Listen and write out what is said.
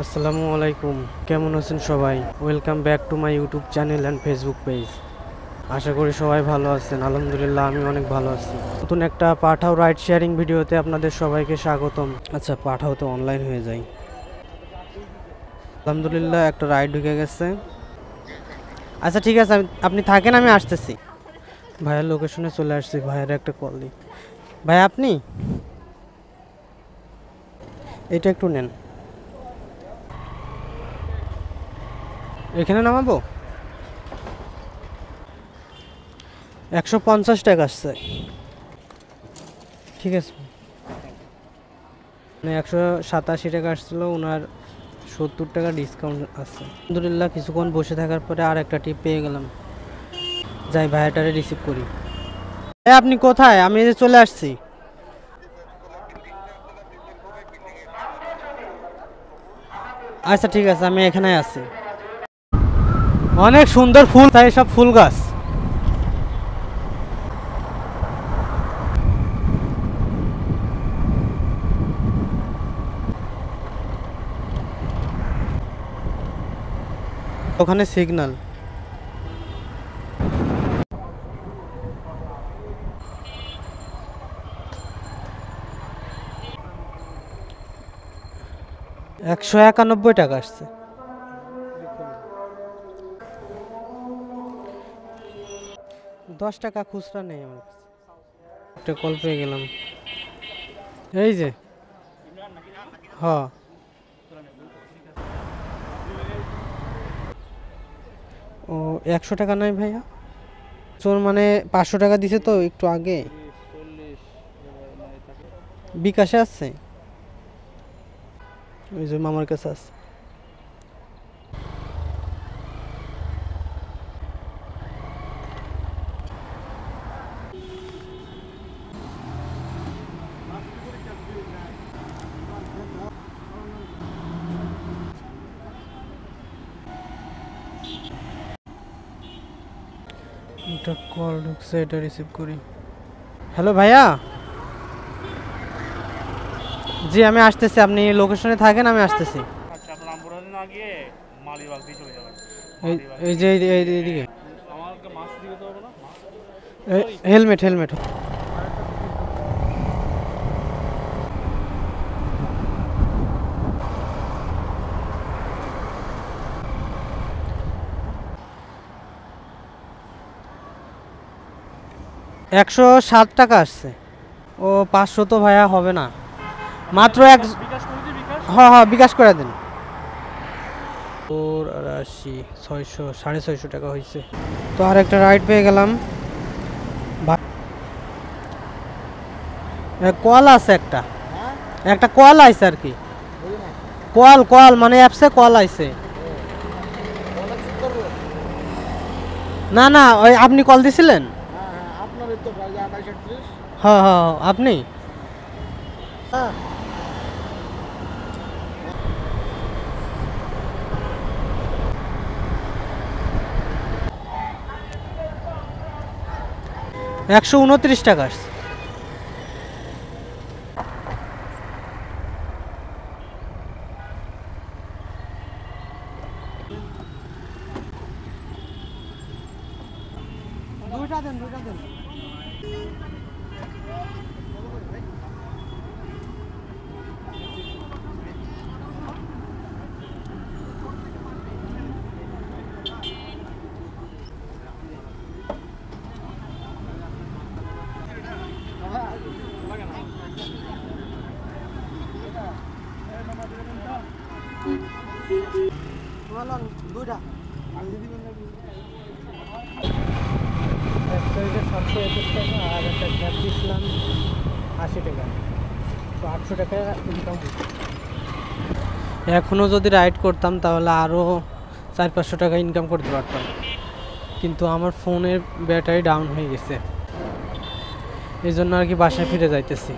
আসসালামু আলাইকুম, কেমন আছেন সবাই? Welcome back to my YouTube channel and Facebook page. আশা করি সবাই ভালো আছেন। আলহামদুলিল্লাহ আমি অনেক ভালো আছি। নতুন একটা পাঠাও রাইড শেয়ারিং ভিডিওতে আপনাদের সবাইকে স্বাগতম। আচ্ছা, পাঠাও তো অনলাইন হয়ে যায়। আলহামদুলিল্লাহ একটা রাইড ঢুকে গেছে। আচ্ছা ঠিক আছে, আপনি থাকেন, আমি আসতেছি। ভাইয়ের লোকেশনে চলে আসছি। ভাইয়ের একটা কল দিই। ভাই আপনি এটা একটু নেন, এখানে নামাবো। 150 টাকা আসছে। ঠিক আছে, মানে 187 টাকা আসছিল, ওনার 70 টাকা ডিসকাউন্ট আছে। আলহামদুলিল্লাহ কিছুক্ষণ বসে থাকার পরে আর একটা টিপ পেয়ে গেলাম। যাই ভাইয়াটারে রিসিভ করি। আপনি কোথায়? আমি এই যে চলে আসছি। আচ্ছা ঠিক আছে, আমি এখানে আছি। অনেক সুন্দর ফুল, তাই সব ফুল গাছ। ওখানে সিগন্যাল। $191 টাকা আসছে। $10 খুচরা নেই আমার কাছে। একটা কল পেয়ে গেলাম। এই যে হ্যাঁ, ও 100 টাকা নয় ভাইয়া, চোর মানে 500 টাকা দিছে তো একটু আগে। বিকাশে আছে, ওই যে মামার কাছে আছে। একটা কল ঢুকছে, এটা রিসিভ করি। হ্যালো ভাইয়া, জি আমি আসতেছি, আপনি লোকেশনে থাকেন, আমি আসতেছি। আচ্ছা, আপনার রামপুরহাটে না গিয়ে মালিবাগ দিয়ে চলে যাবেন। এই যে এইদিকে আমাকে মাছ দিকে তো হবে না। Helmet helmet. $107 আসছে। ও 500 তো ভাইয়া হবে না, মাত্র এক। বিকাশ করে দিই, বিকাশ। হ্যাঁ হ্যাঁ, বিকাশ করে দিন। 480 600 650 টাকা হয়েছে। তো আর একটা রাইড পেয়ে গেলাম। কল আছে একটা, একটা কল আইছে আর কি। কল কল মানে অ্যাপসে কল আইছে। না না, ওই আপনি কল দিছিলেন। হ্যাঁ হ্যাঁ, আপনি। $129 আসছে। দুইটা দেন, দুইটা দেন। দুইটা একটা 721 টাকা, আর একটা ক্যাব দিয়েছিলাম 80 টাকা, তো 800 টাকা ইনকাম হচ্ছে। এখনও যদি রাইড করতাম তাহলে আরও 400-500 টাকা ইনকাম করতে পারতাম, কিন্তু আমার ফোনের ব্যাটারি ডাউন হয়ে গেছে, এই জন্য আর কি বাসায় ফিরে যাইতেছি।